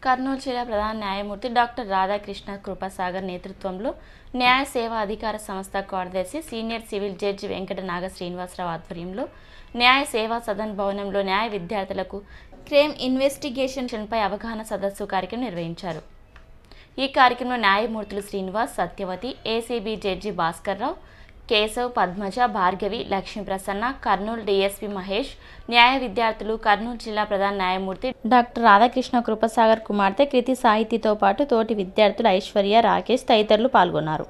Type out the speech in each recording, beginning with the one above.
కర్నూలు జిల్లా ప్రధాన న్యాయమూర్తి డాక్టర్ రాధాకృష్ణ కృపాసాగర్ నేతృత్వంలో న్యాయ సేవా అధికార సంస్థ కార్యదర్శి senior civil judge Venkata Naga Srinivasarao ఆధ్వర్యంలో న్యాయ సేవా సదన్ భవనంలో న్యాయ విద్యార్థులకు క్రైమ్ ఇన్వెస్టిగేషన్పై అవగాహన సదస్సు కార్యక్రమం నిర్వహించారు. ఈ కార్యక్రమంలో న్యాయమూర్తులు Srinivas, Satyavathi, ACB judge Bhaskar Rao, Keshav, Padmaja, Bhargavi, Lakshmi Prasanna, Kurnool DSP Mahesh, న్యాయ విద్యార్థులు, కర్నూలు జిల్లా ప్రధాన న్యాయమూర్తి డాక్టర్ రాధాకృష్ణ కృపాసాగర్ కుమార్తె కృతి సాహితితో పాటు తోటి విద్యార్థులు ఐశ్వర్య, రాకేష్ తదితరులు పాల్గొన్నారు.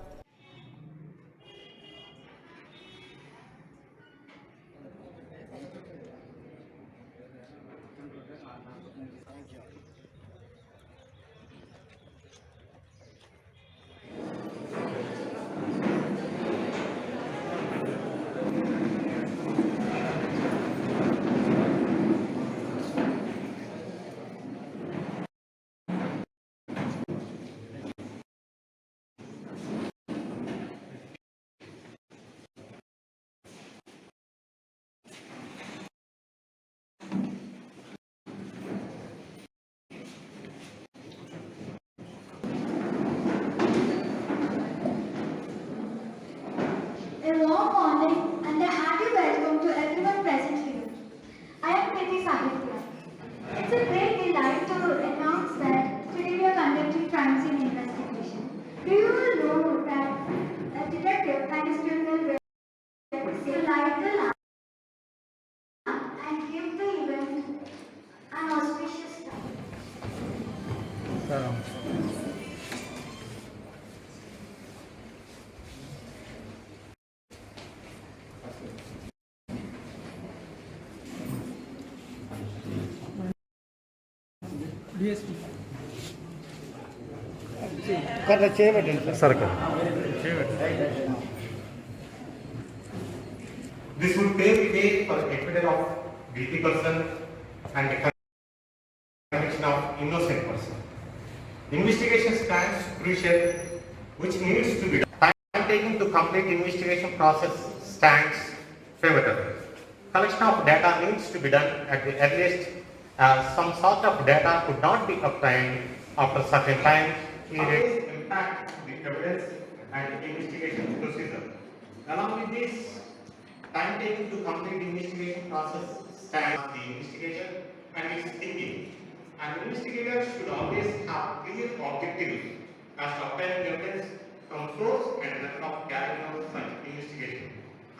A warm morning and a hearty welcome to everyone present here. I am Kriti Sahitya. It's a great delight to announce that today we are conducting crime scene investigation. Do you all know that a detective and his criminal will light the lamp and give the event an auspicious start? This would pave the way for acquittal of guilty person and the conviction of innocent person. Investigation stands crucial, which needs to be done. Time taken to complete investigation process stands favorable. Collection of data needs to be done at the earliest. Some sort of data could not be obtained after certain time period. Impact the evidence and investigation procedure. Along with this, time taken to complete the investigation process stands the investigator and his thinking. An investigator should always have clear objectives as to obtain evidence from source and method of carrying out such investigation.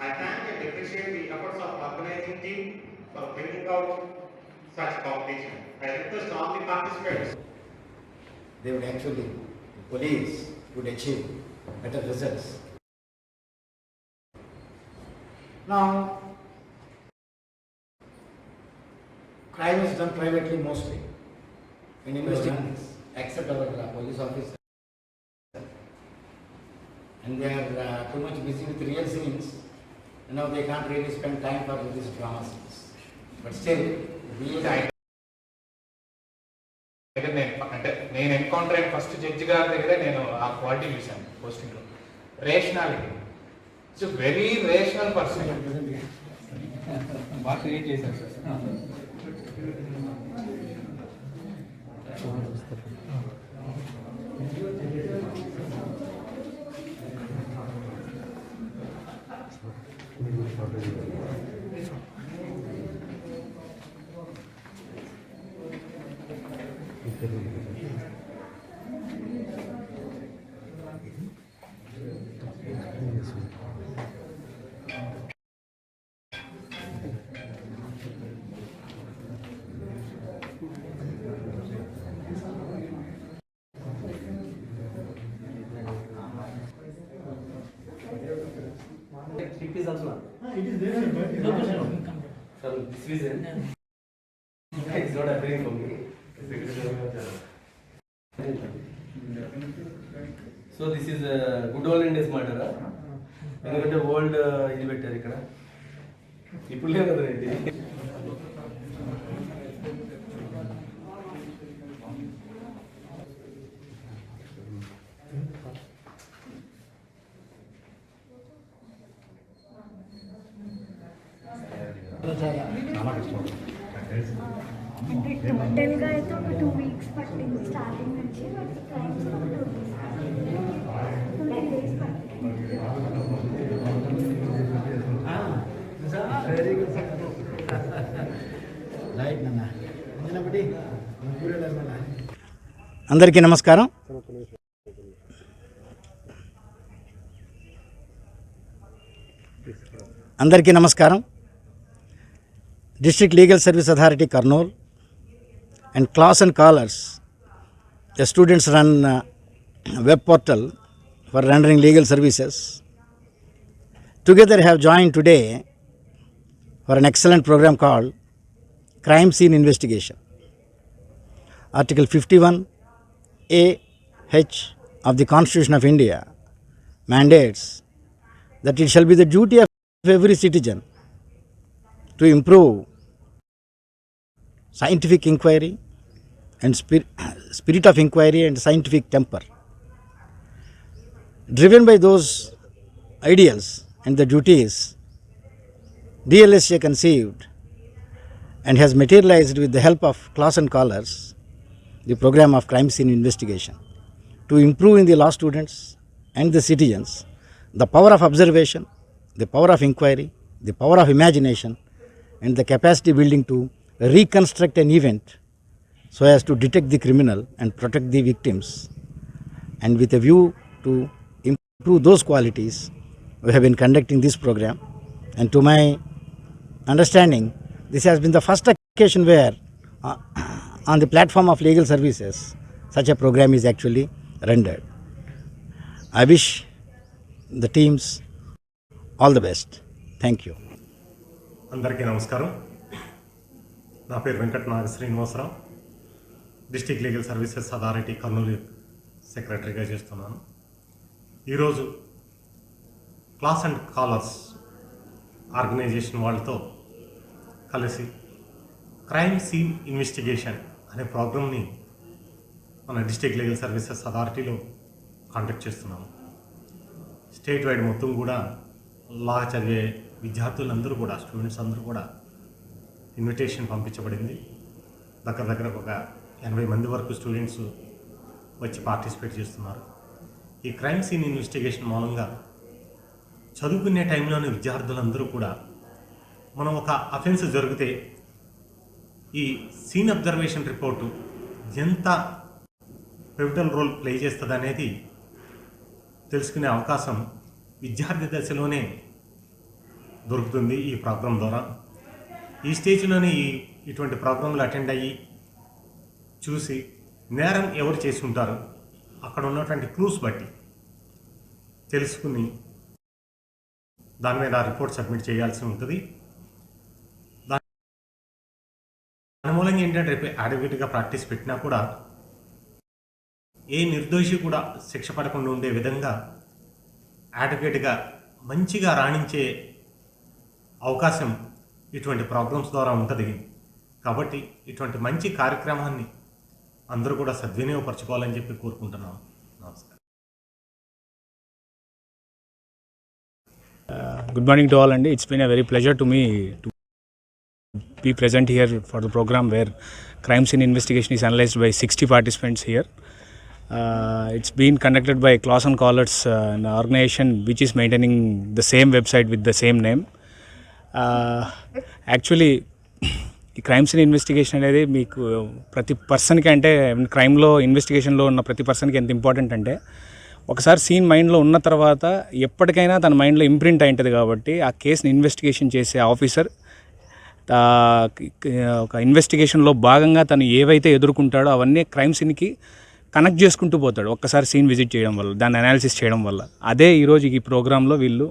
I thank and appreciate the efforts of organizing team for bringing out such competition. I request all the participants. They would actually, police would achieve better results. Now, crime is done privately mostly. In investigations, except our police officers, and they are too much busy with real scenes. You know, they can't really spend time for these drama scenes. But still, అంటే నేను encounter అయిన first judge గారి దగ్గరే నేను ఆ quality చూశాను పోస్టింగ్లో. Rationality, it's very rational person. బాగా క్రియేట్ చేశారు sir. It is also. It is there. Sir, this reason it's not appearing for me. So this is a good old Indian murder. ఎందుకంటే old ఇది పెట్టారు ఇక్కడ. ఇప్పుడు లేదు కదా ఇది. చాలా కష్టం. అంటే టోటల్గా అయితే ఒక 2 వీక్స్ పట్టింది స్టార్టింగ్ నుంచి, బట్ క్రైమ్స్ ఒక 2 డేస్ పట్టింది. వెరీ గుడ్ రైట్ నాన్న. అందరికీ నమస్కారం. District legal service authority Kurnool and Class and Callers, the students run a web portal for rendering legal services. Together have joined today for an excellent program called Crime Scene Investigation. Article 51A(h) of the Constitution of India mandates that it shall be the duty of every citizen to improve scientific inquiry and spirit of inquiry and scientific temper. Driven by those ideals and the duties, DLSA conceived and has materialized with the help of Class and Callers the program of crime scene investigation to improve in the law students and the citizens the power of observation, the power of inquiry, the power of imagination, and the capacity building to reconstruct an event so as to detect the criminal and protect the victims. And with a view to improve those qualities, we have been conducting this program. And to my understanding, this has been the first occasion where on the platform of legal services, such a program is actually rendered. I wish the teams all the best. Thank you. అందరికీ నమస్కారం. నా పేరు Venkata Naga Srinivasarao, district legal services authority Kurnool సెక్రటరీగా చేస్తున్నాను. ఈరోజు class and callers organisation వాళ్ళతో కలిసి crime scene investigation అనే ప్రోగ్రామ్ని మన డిస్ట్రిక్ట్ లీగల్ సర్వీసెస్ అథారిటీలో కాండక్ట్ చేస్తున్నాము. స్టేట్ వైడ్ మొత్తం కూడా లా చదివే విద్యార్థులందరూ కూడా, స్టూడెంట్స్ అందరూ కూడా ఇన్విటేషన్ పంపించబడింది. దగ్గర ఒక 80 మంది వరకు స్టూడెంట్స్ వచ్చి పార్టిసిపేట్ చేస్తున్నారు. ఈ క్రైమ్ సీన్ ఇన్వెస్టిగేషన్ మూలంగా చదువుకునే టైంలోని విద్యార్థులందరూ కూడా మనం ఒక అఫెన్స్ జరిగితే ఈ సీన్ అబ్జర్వేషన్ రిపోర్టు ఎంత పివిటల్ రోల్ ప్లే చేస్తుంది అనేది తెలుసుకునే అవకాశం విద్యార్థి దశలోనే దొరుకుతుంది ఈ ప్రోగ్రాం ద్వారా. ఈ స్టేజ్లోనే ఇటువంటి ప్రోగ్రాంలు అటెండ్ అయ్యి చూసి నేరం ఎవరు చేసి ఉంటారు అక్కడ ఉన్నటువంటి క్లూస్ బట్టి తెలుసుకుని దాని మీద రిపోర్ట్ సబ్మిట్ చేయాల్సి ఉంటుంది. దాని మూలంగా ఏంటంటే రేపు అడ్వకేట్గా ప్రాక్టీస్ పెట్టినా కూడా ఏ నిర్దోషి కూడా శిక్ష పడకుండా ఉండే విధంగా అడ్వకేట్గా మంచిగా రాణించే అవకాశం ఇటువంటి ప్రోగ్రామ్స్ ద్వారా ఉంటుంది. కాబట్టి ఇటువంటి మంచి కార్యక్రమాన్ని అందరూ కూడా సద్వినియోగపరచుకోవాలని చెప్పి కోరుకుంటున్నాను. నమస్కారం. Good morning to all, and it's been a very pleasure to me to be present here for the program where crime scene investigation is analyzed by 60 participants here. It's been conducted by Class and Callers, an organization which is maintaining the same website with the same name. Actually, ఈ crime scene investigation అనేది మీకు ప్రతి పర్సన్కి, అంటే క్రైమ్లో ఇన్వెస్టిగేషన్లో ఉన్న ప్రతి పర్సన్కి ఎంత ఇంపార్టెంట్ అంటే, ఒకసారి సీన్ మైండ్లో ఉన్న తర్వాత ఎప్పటికైనా తన మైండ్లో ఇంప్రింట్ అయి ఉంటుంది. కాబట్టి ఆ కేసుని ఇన్వెస్టిగేషన్ చేసే ఆఫీసర్ ఒక ఇన్వెస్టిగేషన్లో భాగంగా తను ఏవైతే ఎదుర్కొంటాడో అవన్నీ క్రైమ్ సీన్కి కనెక్ట్ చేసుకుంటూ పోతాడు ఒక్కసారి సీన్ విజిట్ చేయడం వల్ల, దాన్ని అనాలిసిస్ చేయడం వల్ల. అదే ఈరోజు ఈ ప్రోగ్రాంలో వీళ్ళు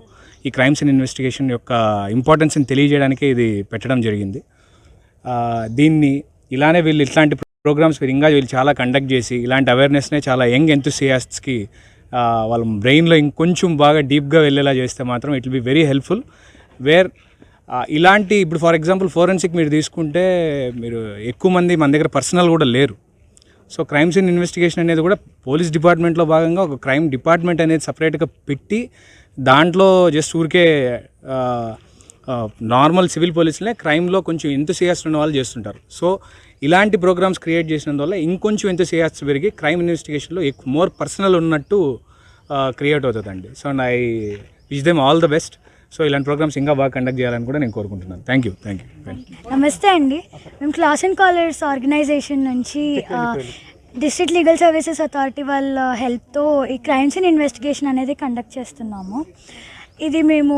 ఈ క్రైమ్ సీన్ ఇన్వెస్టిగేషన్ యొక్క ఇంపార్టెన్స్ని తెలియజేయడానికే ఇది పెట్టడం జరిగింది. దీన్ని ఇలానే వీళ్ళు ఇట్లాంటి ప్రోగ్రామ్స్ ఇంకా వీళ్ళు చాలా కండక్ట్ చేసి ఇలాంటి అవేర్నెస్నే చాలా యంగ్ ఎంతూసియాస్ట్స్కి వాళ్ళ బ్రెయిన్లో ఇంకొంచెం బాగా డీప్గా వెళ్ళేలా చేస్తే మాత్రం it will be very helpful. Where ఇలాంటి ఇప్పుడు ఫర్ ఎగ్జాంపుల్ ఫోరెన్సిక్ మీరు తీసుకుంటే మీరు ఎక్కువ మంది మన దగ్గర పర్సనల్ కూడా లేరు. సో క్రైమ్ సీన్ ఇన్వెస్టిగేషన్ అనేది కూడా పోలీస్ డిపార్ట్మెంట్లో భాగంగా ఒక క్రైమ్ డిపార్ట్మెంట్ అనేది సపరేట్గా పెట్టి దాంట్లో జస్ట్ ఊరికే నార్మల్ సివిల్ పోలీసులనే క్రైమ్లో కొంచెం ఎంతూసియాస్ట్ ఉన్న వాళ్ళు చేస్తుంటారు. సో ఇలాంటి ప్రోగ్రామ్స్ క్రియేట్ చేసినందువల్ల ఇంకొంచెం ఎంతూసియాస్ట్ పెరిగి క్రైమ్ ఇన్వెస్టిగేషన్లో ఎక్కువ మోర్ పర్సనల్ ఉన్నట్టు క్రియేట్ అవుతుందండి. So I wish them all the best. So ఇలాంటి ప్రోగ్రామ్స్ ఇంకా బాగా కండక్ట్ చేయాలని కూడా నేను కోరుకుంటున్నాను. Thank you. నమస్తే అండి, మేము క్లాస్ అండ్ కాలర్స్ ఆర్గనైజేషన్ నుంచి డిస్ట్రిక్ట్ లీగల్ సర్వీసెస్ అథారిటీ వాళ్ళ హెల్ప్తో ఈ క్రైమ్ సీన్ ఇన్వెస్టిగేషన్ అనేది కండక్ట్ చేస్తున్నాము. ఇది మేము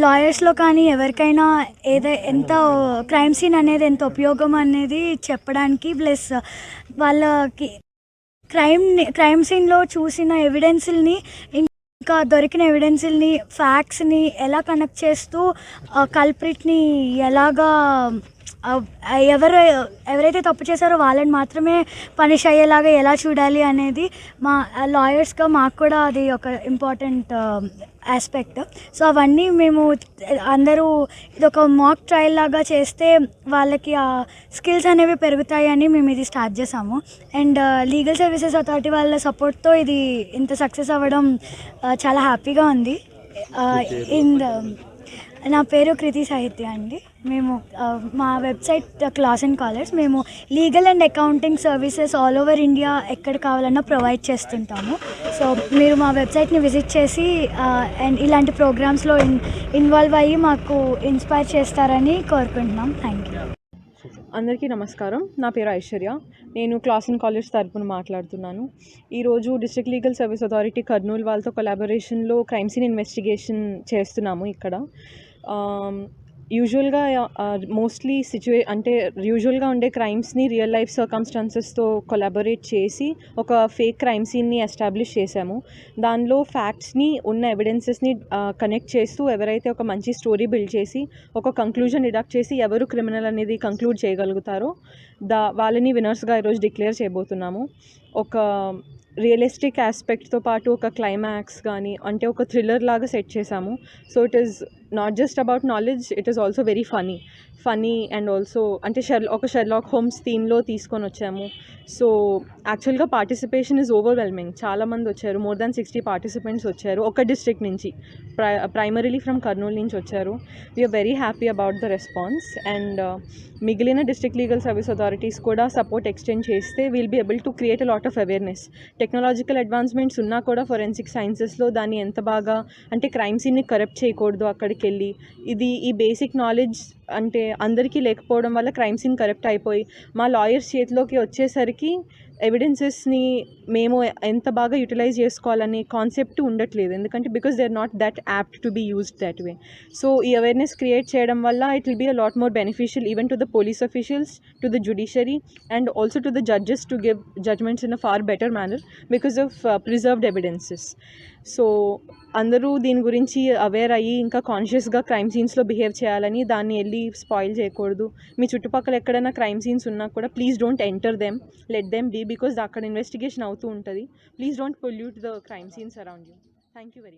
లాయర్స్లో కానీ ఎవరికైనా ఎంత క్రైమ్ సీన్ అనేది ఎంత ఉపయోగం అనేది చెప్పడానికి, ప్లస్ వాళ్ళకి క్రైమ్ సీన్లో చూసిన ఎవిడెన్స్ని ఇంకా దొరికిన ఎవిడెన్స్ని ఫ్యాక్ట్స్ని ఎలా కనెక్ట్ చేస్తూ కల్ప్రిట్ని ఎలాగా ఎవరైతే తప్పు చేశారో వాళ్ళని మాత్రమే పనిష్ అయ్యేలాగా ఎలా చూడాలి అనేది మా లాయర్స్గా మాకు కూడా అది ఒక ఇంపార్టెంట్ ఆస్పెక్ట్. సో అవన్నీ మేము అందరూ ఇది ఒక మాక్ ట్రయల్ లాగా చేస్తే వాళ్ళకి ఆ స్కిల్స్ అనేవి పెరుగుతాయని మేము ఇది స్టార్ట్ చేసాము. అండ్ లీగల్ సర్వీసెస్ అథారిటీ వాళ్ళ సపోర్ట్తో ఇది ఇంత సక్సెస్ అవ్వడం చాలా హ్యాపీగా ఉంది. నా పేరు కృతి సాహిత్య అండి. మేము మా వెబ్సైట్ క్లాస్ అండ్ కాలర్స్, మేము legal and accounting services all over India ఎక్కడ కావాలన్నా ప్రొవైడ్ చేస్తుంటాము. సో మీరు మా వెబ్సైట్ని విజిట్ చేసి అండ్ ఇలాంటి ప్రోగ్రామ్స్లో ఇన్వాల్వ్ అయ్యి మాకు ఇన్స్పైర్ చేస్తారని కోరుకుంటున్నాం. Thank you. అందరికీ నమస్కారం. నా పేరు ఐశ్వర్య. నేను క్లాస్ అండ్ కాలేజ్ తరపున మాట్లాడుతున్నాను. ఈరోజు district legal service authority Kurnool వాళ్ళతో కొలాబరేషన్లో క్రైమ్ సీన్ ఇన్వెస్టిగేషన్ చేస్తున్నాము ఇక్కడ. యూజువల్గా మోస్ట్లీ యూజువల్గా ఉండే క్రైమ్స్ని రియల్ లైఫ్ సర్కమ్స్టాన్సెస్తో కొలాబరేట్ చేసి ఒక ఫేక్ క్రైమ్ సీన్ని ఎస్టాబ్లిష్ చేశాము. దానిలో ఫ్యాక్ట్స్ని ఉన్న ఎవిడెన్సెస్ని కనెక్ట్ చేస్తూ ఎవరైతే ఒక మంచి స్టోరీ బిల్డ్ చేసి ఒక కంక్లూజన్ డిడక్ట్ చేసి ఎవరు క్రిమినల్ అనేది కంక్లూడ్ చేయగలుగుతారో వాళ్ళని విన్నర్స్గా ఈరోజు డిక్లేర్ చేయబోతున్నాము. ఒక రియలిస్టిక్ ఆస్పెక్ట్తో పాటు ఒక క్లైమాక్స్ కానీ అంటే ఒక థ్రిల్లర్ లాగా సెట్ చేసాము. So it is not just about knowledge, it is also very funny and also అంటే ఒక షెర్లాక్ హోమ్స్ థీమ్లో తీసుకొని వచ్చాము. సో యాక్చువల్గా పార్టిసిపేషన్ ఈజ్ ఓవర్వెల్మింగ్. చాలామంది వచ్చారు, మోర్ దాన్ 60 పార్టిసిపెంట్స్ వచ్చారు ఒక డిస్ట్రిక్ట్ నుంచి, ప్రైమరీలీ ఫ్రమ్ కర్నూలు నుంచి వచ్చారు. We are very happy about the response. And మిగిలిన డిస్ట్రిక్ట్ లీగల్ సర్వీస్ అథారిటీస్ కూడా సపోర్ట్ ఎక్స్టెండ్ చేస్తే we'll be able to create a lot of awareness. Technological advancements ఉన్నా కూడా ఫోరెన్సిక్ సైన్సెస్లో దాన్ని ఎంత బాగా అంటే క్రైమ్ సీన్ని కరప్ట్ చేయకూడదు అక్కడికి వెళ్ళి, ఈ బేసిక్ నాలెడ్జ్ అంటే అందరికీ లేకపోవడం వల్ల క్రైమ్ సీన్ కరప్ట్ అయిపోయి మా లాయర్స్ చేతిలోకి వచ్చేసరికి ఎవిడెన్సెస్ని మేము ఎంత బాగా యూటిలైజ్ చేసుకోవాలనే కాన్సెప్ట్ ఉండట్లేదు. ఎందుకంటే because they are not that apt to be used that way. So ఈ అవేర్నెస్ క్రియేట్ చేయడం వల్ల it will be a lot more beneficial even to the police officials, to the judiciary and also to the judges to give judgments in a far better manner because of preserved evidences. So అందరూ దీని గురించి aware అయ్యి ఇంకా కాన్షియస్గా crime సీన్స్లో behave చేయాలని, దాన్ని వెళ్ళి spoil చేయకూడదు. మీ చుట్టుపక్కల ఎక్కడైనా క్రైమ్ సీన్స్ ఉన్నా కూడా please don't enter them, let them be, because అక్కడ ఇన్వెస్టిగేషన్ అవుతూ ఉంటుంది. Please don't pollute the crime scenes around you. Thank you very much.